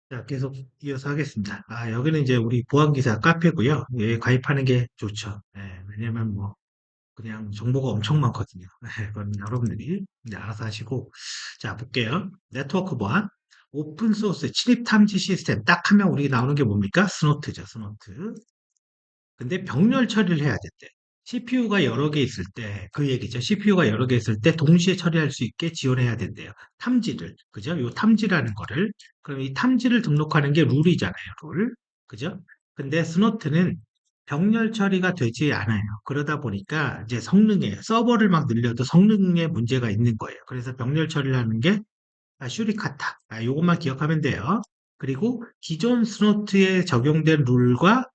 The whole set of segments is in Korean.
자, 계속 이어서 하겠습니다. 여기는 이제 우리 보안기사 카페고요. 예, 가입하는 게 좋죠. 예, 왜냐면 뭐, 그냥 정보가 엄청 많거든요. 예, 그건 여러분들이 이제 알아서 하시고. 자, 볼게요. 네트워크 보안. 오픈소스 침입 탐지 시스템. 딱 하면 우리 나오는 게 뭡니까? 스노트죠, 스노트. 근데 병렬 처리를 해야 된대. CPU가 여러 개 있을 때, 그 얘기죠. CPU가 여러 개 있을 때 동시에 처리할 수 있게 지원해야 된대요. 탐지를. 그죠? 요 탐지라는 거를. 그럼 이 탐지를 등록하는 게 룰이잖아요, 룰. 그죠? 근데 스노트는 병렬 처리가 되지 않아요. 그러다 보니까 이제 성능에, 서버를 막 늘려도 성능에 문제가 있는 거예요. 그래서 병렬 처리를 하는 게 슈리카타. 요것만 기억하면 돼요. 그리고 기존 스노트에 적용된 룰과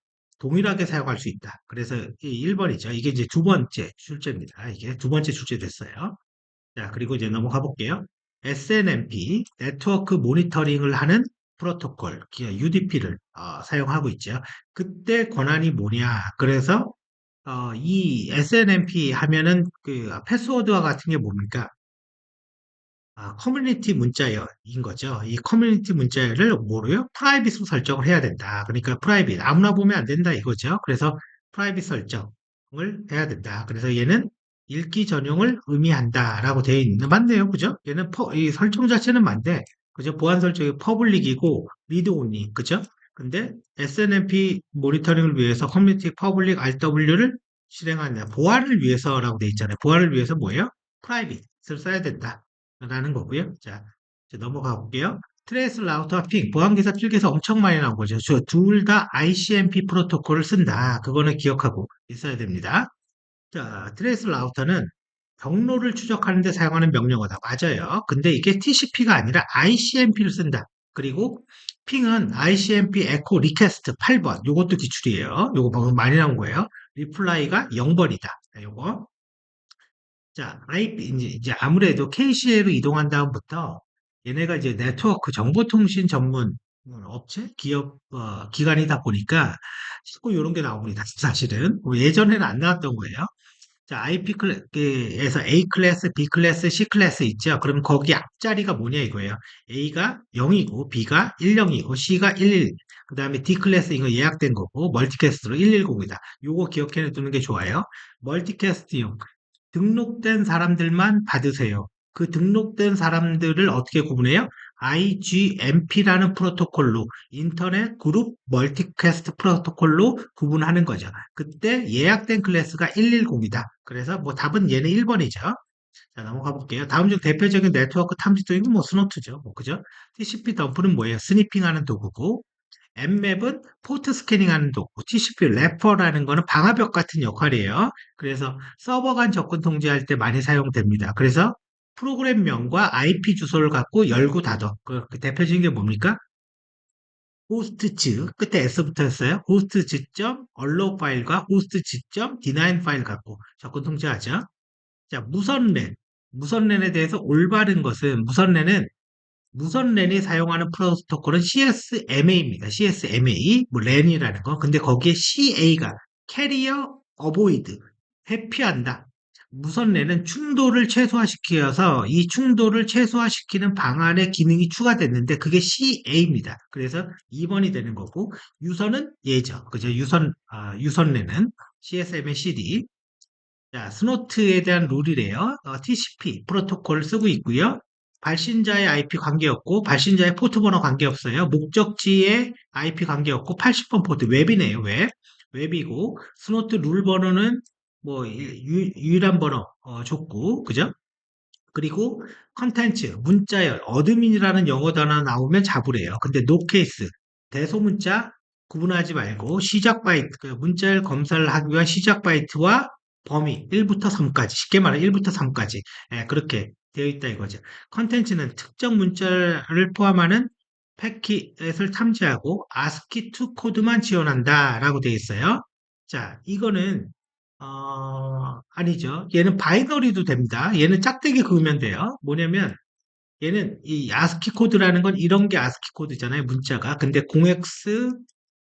동일하게 사용할 수 있다. 그래서 이 1번이죠. 이게 이제 두 번째 출제입니다. 이게 두 번째 출제 됐어요. 자, 그리고 이제 넘어가 볼게요. SNMP, 네트워크 모니터링을 하는 프로토콜, UDP를 사용하고 있죠. 그때 권한이 뭐냐? 그래서 이 SNMP 하면은 그 패스워드와 같은 게 뭡니까? 커뮤니티 문자열인 거죠. 이 커뮤니티 문자열을 뭐로요? 프라이빗으로 설정을 해야 된다. 그러니까 프라이빗, 아무나 보면 안 된다 이거죠. 그래서 프라이빗 설정을 해야 된다. 그래서 얘는 읽기 전용을 의미한다라고 되어 있는, 맞네요. 그죠? 얘는 이 설정 자체는 맞대. 그죠? 보안 설정이 퍼블릭이고 리드 온리. 그죠? 근데 SNMP 모니터링을 위해서 커뮤니티 퍼블릭 RW를 실행한다. 보안을 위해서라고 되어 있잖아요. 보안을 위해서 뭐예요? 프라이빗을 써야 된다. 라는 거고요. 자, 이제 넘어가 볼게요. 트레이스 라우터와 핑, 보안기사 필기에서 엄청 많이 나온 거죠. 저 둘 다 ICMP 프로토콜을 쓴다. 그거는 기억하고 있어야 됩니다. 자, 트레이스 라우터는 경로를 추적하는 데 사용하는 명령어다. 맞아요. 근데 이게 TCP가 아니라 ICMP를 쓴다. 그리고 핑은 ICMP 에코 리퀘스트 8번. 요것도 기출이에요. 요거 방금 많이 나온 거예요. 리플라이가 0번이다. 요거. 자, IP, 이제 아무래도 KCA로 이동한 다음부터 얘네가 이제 네트워크 정보통신 전문 업체, 기업, 기관이다 보니까 자꾸 이런 게 나옵니다. 사실은. 뭐 예전에는 안 나왔던 거예요. 자, IP 클래스에서 A 클래스, B 클래스, C 클래스 있죠? 그럼 거기 앞자리가 뭐냐 이거예요. A가 0이고, B가 10이고, C가 11. 그 다음에 D 클래스 이거 예약된 거고, 멀티캐스트로 110이다. 요거 기억해 두는 게 좋아요. 멀티캐스트용. 등록된 사람들만 받으세요. 그 등록된 사람들을 어떻게 구분해요? IGMP라는 프로토콜로 인터넷 그룹 멀티캐스트 프로토콜로 구분하는 거죠. 그때 예약된 클래스가 110이다. 그래서 뭐 답은 얘는 1번이죠. 자, 넘어가 볼게요. 다음 중 대표적인 네트워크 탐지 도구는 뭐 스노트죠. 뭐 그죠? TCP 덤프는 뭐예요? 스니핑하는 도구고 엠맵은 포트 스캐닝하는 도구, TCP 래퍼라는 거는 방화벽 같은 역할이에요. 그래서 서버 간 접근 통제할 때 많이 사용됩니다. 그래서 프로그램명과 IP 주소를 갖고 열고 닫어. 그 대표적인 게 뭡니까? 호스트츠 끝에 S 붙었어요. 호스트츠.점 allow 파일과 호스트츠.점 deny 파일 갖고 접근 통제하죠. 자, 무선랜. 무선랜에 대해서 올바른 것은 무선랜이 사용하는 프로토콜은 CSMA입니다. CSMA, 뭐 랜이라는 거. 근데 거기에 CA가 캐리어 어보이드, 회피한다. 무선랜은 충돌을 최소화시켜서 이 충돌을 최소화시키는 방안의 기능이 추가됐는데 그게 CA입니다. 그래서 2번이 되는 거고 유선은 예죠. 그죠? 유선랜은 CSMA CD. 자, 스노트에 대한 룰이래요. TCP 프로토콜을 쓰고 있고요. 발신자의 IP 관계없고 발신자의 포트 번호 관계없어요. 목적지의 IP 관계없고 80번 포트 웹이네요. 웹이고 스노트 룰 번호는 뭐 유일한 번호 줬고 그죠? 그리고 컨텐츠 문자열 어드민이라는 영어 단어 나오면 잡으래요. 근데 노케이스 대소문자 구분하지 말고 시작 바이트 그 문자열 검사를 하기 위한 시작 바이트와 범위 1부터 3까지 쉽게 말해 1부터 3까지 그렇게 되어 있다 이거죠. 컨텐츠는 특정 문자를 포함하는 패킷을 탐지하고 ASCII2 코드만 지원한다라고 되어 있어요. 자, 이거는 아니죠. 얘는 바이너리도 됩니다. 얘는 짝대기 그으면 돼요. 뭐냐면 얘는 이 아스키 코드라는 건 이런 게 아스키 코드잖아요. 문자가. 근데 0x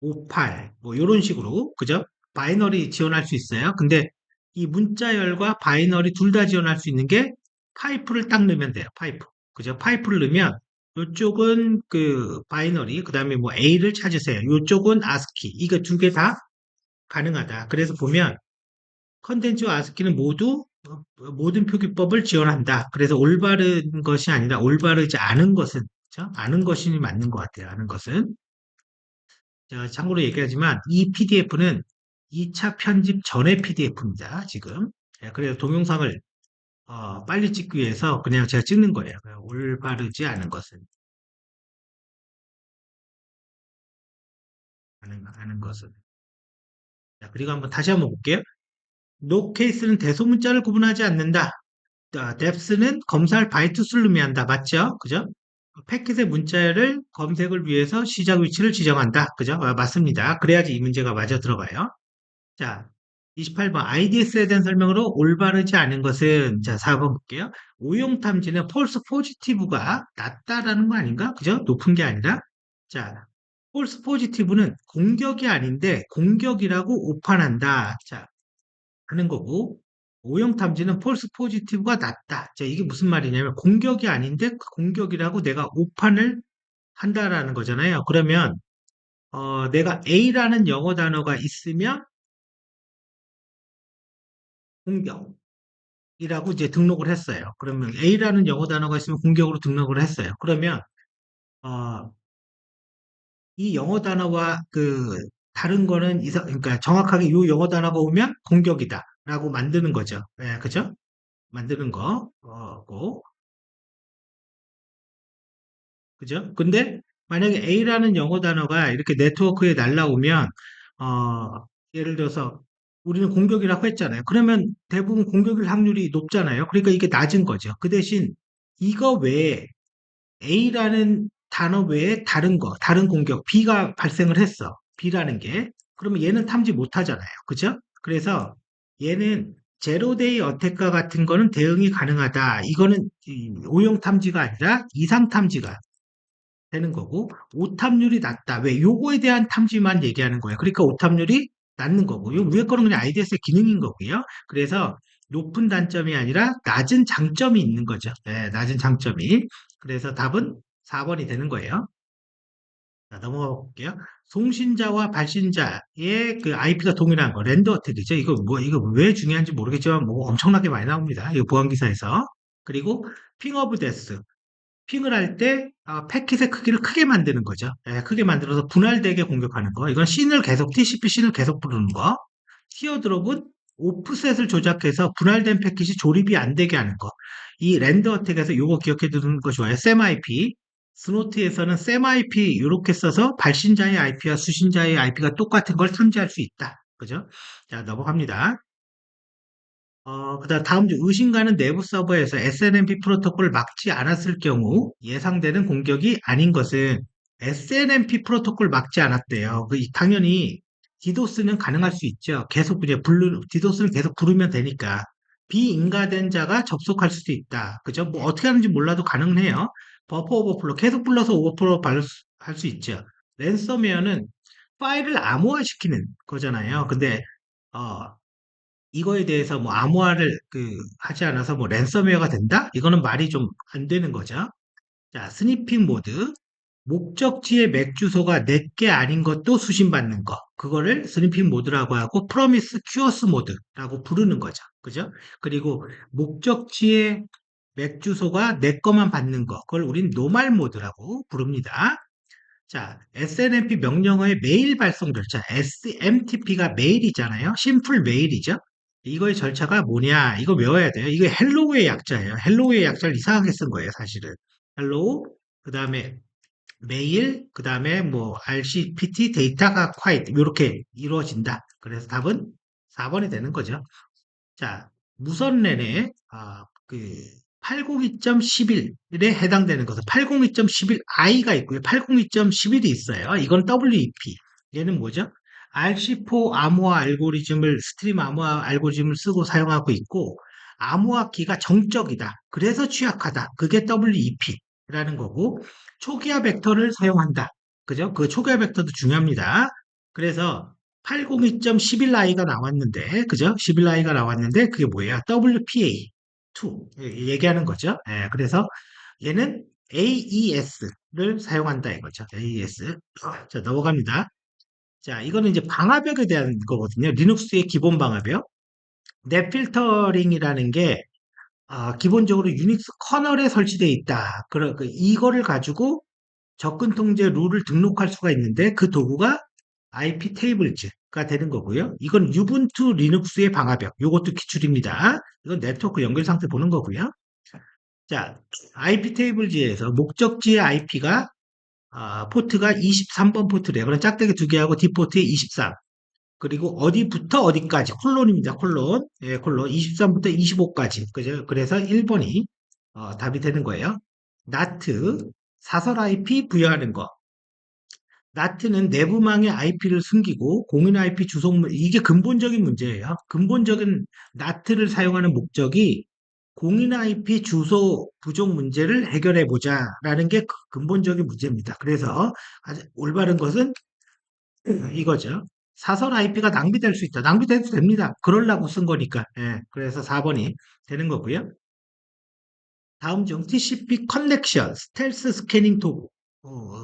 58, 뭐, 요런 식으로, 그죠? 바이너리 지원할 수 있어요. 근데 이 문자열과 바이너리 둘 다 지원할 수 있는 게 파이프를 딱 넣으면 돼요. 파이프. 그죠? 파이프를 넣으면 요쪽은 그 바이너리, 그 다음에 뭐 A를 찾으세요. 요쪽은 아스키. 이거 두 개 다 가능하다. 그래서 보면 컨텐츠와 아스키는 모두 모든 표기법을 지원한다. 그래서 올바른 것이 아니라 올바르지 않은 것은, 그죠? 아는 것이 맞는 것 같아요. 아는 것은. 자, 참고로 얘기하지만 이 PDF는 2차 편집 전의 PDF입니다. 지금. 예, 그래서 동영상을 빨리 찍기 위해서 그냥 제가 찍는 거예요. 올바르지 않은 것은. 아는 것은. 자, 그리고 다시 한번 볼게요. No case는 대소문자를 구분하지 않는다. depth는 검사할 바이트 수를 의미한다. 맞죠? 그죠? 패킷의 문자를 검색을 위해서 시작 위치를 지정한다. 그죠? 맞습니다. 그래야지 이 문제가 맞아 들어가요. 자, 28번 IDS에 대한 설명으로 올바르지 않은 것은 자, 4번 볼게요. 오용 탐지는 false positive가 낮다라는 거 아닌가? 그죠? 높은 게 아니라. 자, false positive는 공격이 아닌데 공격이라고 오판한다. 자, 하는 거고 오용 탐지는 false positive가 낮다. 자, 이게 무슨 말이냐면 공격이 아닌데 그 공격이라고 내가 오판을 한다라는 거잖아요. 그러면 내가 A라는 영어 단어가 있으면 공격 이라고 이제 등록을 했어요. 그러면 A라는 영어 단어가 있으면 공격으로 등록을 했어요. 그러면 어, 이 영어 단어와 그 다른 거는 그러니까 정확하게 이 영어 단어가 오면 공격이다라고 만드는 거죠. 예, 그죠? 만드는 거고, 그죠? 근데 만약에 A라는 영어 단어가 이렇게 네트워크에 날라오면 예를 들어서 우리는 공격이라고 했잖아요. 그러면 대부분 공격일 확률이 높잖아요. 그러니까 이게 낮은 거죠. 그 대신 이거 외에 A라는 단어 외에 다른 거, 다른 공격, B가 발생을 했어. B라는 게. 그러면 얘는 탐지 못 하잖아요. 그죠? 그래서 얘는 제로데이 어택과 같은 거는 대응이 가능하다. 이거는 오용 탐지가 아니라 이상 탐지가 되는 거고, 오탐률이 낮다. 왜? 요거에 대한 탐지만 얘기하는 거예요. 그러니까 오탐률이 낮는 거고, 요 위에 거는 그냥 IDS의 기능인 거고요. 그래서 높은 단점이 아니라 낮은 장점이 있는 거죠. 네, 낮은 장점이. 그래서 답은 4번이 되는 거예요. 자, 넘어가 볼게요. 송신자와 발신자의 그 IP가 동일한 거, 랜드 어택이죠. 이거 왜 중요한지 모르겠지만, 뭐 엄청나게 많이 나옵니다. 이거 보안기사에서. 그리고 핑 오브 데스. 핑을 할 때 패킷의 크기를 크게 만드는 거죠. 예, 크게 만들어서 분할되게 공격하는 거. 이건 씬을 계속 TCP 씬을 계속 부르는 거. 티어드롭은 오프셋을 조작해서 분할된 패킷이 조립이 안 되게 하는 거. 이 랜더 어택에서 이거 기억해 두는 거 좋아요. SEMIP. 스노트에서는 SEMIP 이렇게 써서 발신자의 IP와 수신자의 IP가 똑같은 걸 탐지할 수 있다. 그죠? 자, 넘어갑니다. 그다음 다음 주 의심가는 내부 서버에서 SNMP 프로토콜을 막지 않았을 경우 예상되는 공격이 아닌 것은 SNMP 프로토콜 막지 않았대요. 당연히 디도스는 가능할 수 있죠. 계속 이제 디도스는 계속 부르면 되니까 비인가된 자가 접속할 수도 있다. 그죠? 뭐 어떻게 하는지 몰라도 가능해요. 버퍼 오버플로 계속 불러서 오버플로 할 수 있죠. 랜섬웨어는 파일을 암호화시키는 거잖아요. 근데 어, 이거에 대해서 뭐 암호화를 하지 않아서 뭐 랜섬웨어가 된다? 이거는 말이 좀 안 되는 거죠. 자, 스니핑 모드. 목적지의 맥 주소가 내게 아닌 것도 수신받는 거. 그거를 스니핑 모드라고 하고 프로미스 큐어스 모드라고 부르는 거죠. 그죠? 그리고 목적지의 맥 주소가 내 거만 받는 거. 그걸 우린 노말 모드라고 부릅니다. 자, SNMP 명령어의 메일 발송 절차, SMTP가 메일이잖아요. 심플 메일이죠. 이거의 절차가 뭐냐? 이거 외워야 돼요. 이거 헬로우의 약자예요. 헬로우의 약자를 이상하게 쓴 거예요, 사실은. 헬로우, 그 다음에 메일, 그 다음에 뭐 RCPT 데이터가 콰이트 이렇게 이루어진다. 그래서 답은 4번이 되는 거죠. 자, 무선랜에 802.11에 해당되는 것은 802.11i가 있고요. 802.11이 있어요. 이건 WEP. 얘는 뭐죠? RC4 암호화 알고리즘을 스트림 암호화 알고리즘을 쓰고 사용하고 있고 암호화 키가 정적이다. 그래서 취약하다. 그게 WEP라는 거고 초기화 벡터를 사용한다. 그죠? 그 초기화 벡터도 중요합니다. 그래서 802.11i가 나왔는데, 그죠? 11i가 나왔는데, 그게 뭐예요? WPA2. 얘기하는 거죠. 예, 그래서 얘는 AES를 사용한다 이거죠. AES. 자, 넘어갑니다. 자, 이거는 이제 방화벽에 대한 거거든요. 리눅스의 기본 방화벽. 넷 필터링이라는 게 기본적으로 유닉스 커널에 설치되어 있다. 이거를 가지고 접근 통제 룰을 등록할 수가 있는데 그 도구가 IP 테이블즈가 되는 거고요. 이건 유분투 리눅스의 방화벽. 요것도 기출입니다. 이건 네트워크 연결 상태 보는 거고요. 자, IP 테이블즈에서 목적지의 IP가 포트가 23번 포트래요. 그럼 짝대기 두 개하고 D포트에 23. 그리고 어디부터 어디까지 콜론입니다. 콜론. 예, 콜론 23부터 25까지. 그죠? 그래서 1번이 답이 되는 거예요. NAT 사설 IP 부여하는 거. NAT는 내부망의 IP를 숨기고 공인 IP 주소 이게 근본적인 문제예요. 근본적인 NAT를 사용하는 목적이 공인 IP 주소 부족 문제를 해결해 보자라는 게 근본적인 문제입니다. 그래서 아주 올바른 것은 이거죠. 사설 IP가 낭비될 수 있다. 낭비돼도 됩니다. 그러려고 쓴 거니까. 예, 그래서 4번이 되는 거고요. 다음 중 TCP 커넥션, 스텔스 스캐닝 도구.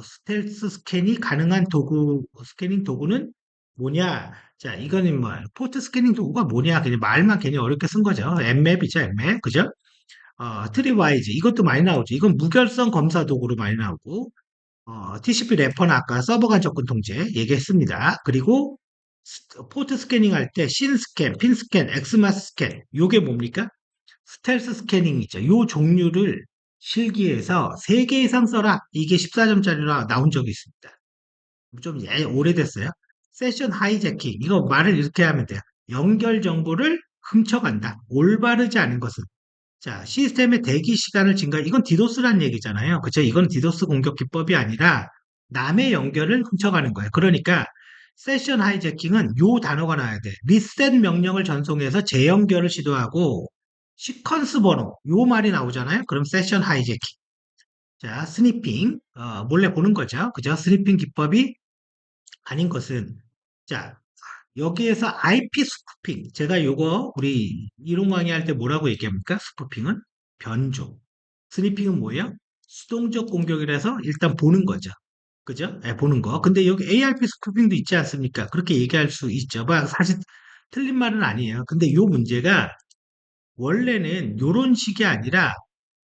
스텔스 스캔이 가능한 도구, 스캐닝 도구는 뭐냐? 자, 이거는 뭐, 포트 스캐닝 도구가 뭐냐? 그냥 말만 괜히 어렵게 쓴 거죠. 엠맵이죠, 엠맵. 그죠? 트리와이즈. 이것도 많이 나오죠. 이건 무결성 검사 도구로 많이 나오고, TCP 래퍼는 아까 서버 간 접근 통제 얘기했습니다. 그리고 포트 스캐닝 할 때 신 스캔, 핀 스캔, 엑스마스 스캔. 요게 뭡니까? 스텔스 스캐닝이죠. 요 종류를 실기에서 3개 이상 써라. 이게 14점짜리로 나온 적이 있습니다. 좀 오래됐어요. 세션 하이제킹. 이거 말을 이렇게 하면 돼요. 연결 정보를 훔쳐간다. 올바르지 않은 것은. 자, 시스템의 대기 시간을 이건 디도스란 얘기잖아요. 그쵸? 이건 디도스 공격 기법이 아니라 남의 연결을 훔쳐가는 거예요. 그러니까 세션 하이제킹은 요 단어가 나와야 돼. 리셋 명령을 전송해서 재연결을 시도하고 시퀀스 번호 요 말이 나오잖아요. 그럼 세션 하이제킹. 자, 스니핑 몰래 보는 거죠. 그죠? 스니핑 기법이 아닌 것은 자, 여기에서 IP 스푸핑. 제가 요거 우리 이론 강의할 때 뭐라고 얘기합니까? 스푸핑은 변조. 스니핑은 뭐예요? 수동적 공격이라서 일단 보는 거죠. 그죠? 예, 보는 거. 근데 여기 ARP 스푸핑도 있지 않습니까? 그렇게 얘기할 수 있죠. 뭐 사실 틀린 말은 아니에요. 근데 요 문제가 원래는 요런 식이 아니라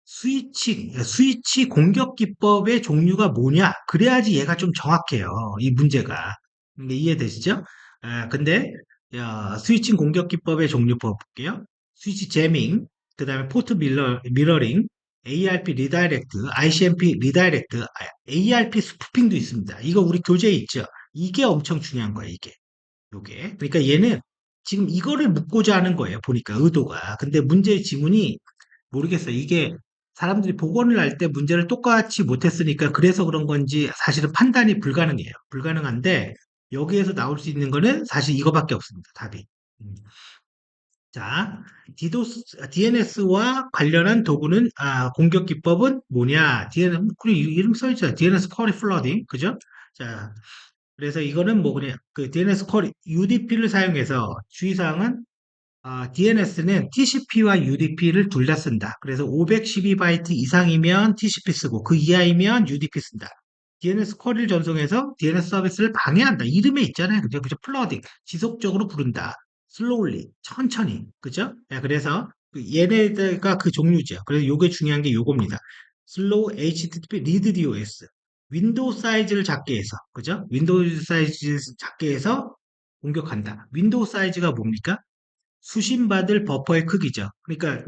스위치 공격 기법의 종류가 뭐냐? 그래야지 얘가 좀 정확해요. 이 문제가. 이해되시죠? 근데, 스위칭 공격 기법의 종류 볼게요. 스위치 제밍, 그 다음에 포트 미러링, ARP 리다이렉트, ICMP 리다이렉트, ARP 스푸핑도 있습니다. 이거 우리 교재에 있죠? 이게 엄청 중요한 거예요, 이게. 요게. 그러니까 얘는 지금 이거를 묻고자 하는 거예요, 보니까, 의도가. 근데 문제의 지문이 모르겠어요. 이게 사람들이 복원을 할 때 문제를 똑같이 못했으니까 그래서 그런 건지 사실은 판단이 불가능해요. 불가능한데 여기에서 나올 수 있는 거는 사실 이거밖에 없습니다. 답이. 음. 자, DNS와 관련한 도구는 공격 기법은 뭐냐? DNS 그냥 이름 써 있잖아요. DNS 쿼리 플러딩, 그죠? 자, 그래서 이거는 뭐 그냥 그 DNS 쿼리 UDP를 사용해서 주의사항은 DNS는 TCP와 UDP를 둘 다 쓴다. 그래서 512바이트 이상이면 TCP 쓰고 그 이하이면 UDP 쓴다. DNS 쿼리를 전송해서 DNS 서비스를 방해한다. 이름에 있잖아요. 그죠? 그죠? 플러딩. 지속적으로 부른다. 슬로울리. 천천히. 그죠? 예, 그래서 얘네가 그 종류죠. 그래서 요게 중요한 게 요겁니다. 슬로우 HTTP 리드 DOS. 윈도우 사이즈를 작게 해서. 그죠? 윈도우 사이즈 작게 해서 공격한다. 윈도우 사이즈가 뭡니까? 수신 받을 버퍼의 크기죠. 그러니까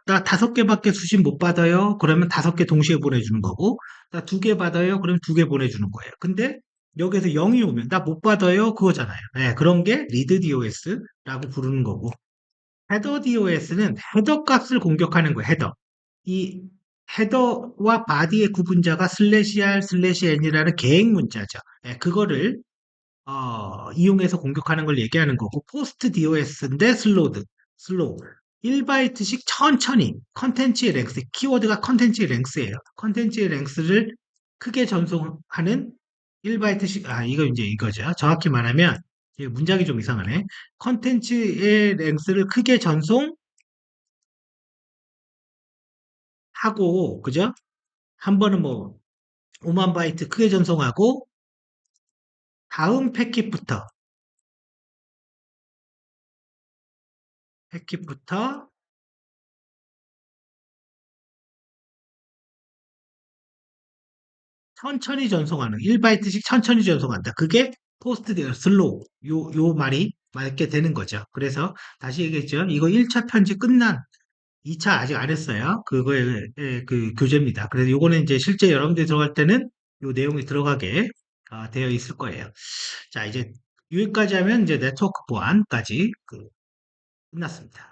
나 5개밖에 수신 못 받아요. 그러면 5개 동시에 보내주는 거고, 나 2개 받아요. 그러면 2개 보내주는 거예요. 근데 여기서 0이 오면 나 못 받아요. 그거잖아요. 네, 그런 게 리드 DOS라고 부르는 거고, 헤더 DOS는 헤더 값을 공격하는 거예요. 헤더. 이 헤더와 바디의 구분자가 슬래시 R 슬래시 N이라는 계획 문자죠. 네, 그거를 이용해서 공격하는 걸 얘기하는 거고, 포스트 DOS인데 슬로우. 1바이트씩 천천히, 컨텐츠의 랭스, 키워드가 컨텐츠의 랭스예요. 컨텐츠의 랭스를 크게 전송하는 1바이트씩, 이거 이제 이거죠. 정확히 말하면, 문장이 좀 이상하네. 컨텐츠의 랭스를 크게 전송하고, 그죠? 한 번은 뭐 5만 바이트 크게 전송하고 다음 패킷부터 천천히 전송하는 1바이트씩 천천히 전송한다. 그게 포스트 슬로우 요 말이 맞게 되는 거죠. 그래서 다시 얘기했죠. 이거 1차 편집 끝난 2차 아직 안 했어요. 그거의 그 교재입니다. 그래서 요거는 이제 실제 여러분들이 들어갈 때는 요 내용이 들어가게 되어 있을 거예요. 자, 이제 여기까지 하면 이제 네트워크 보안까지 끝났습니다.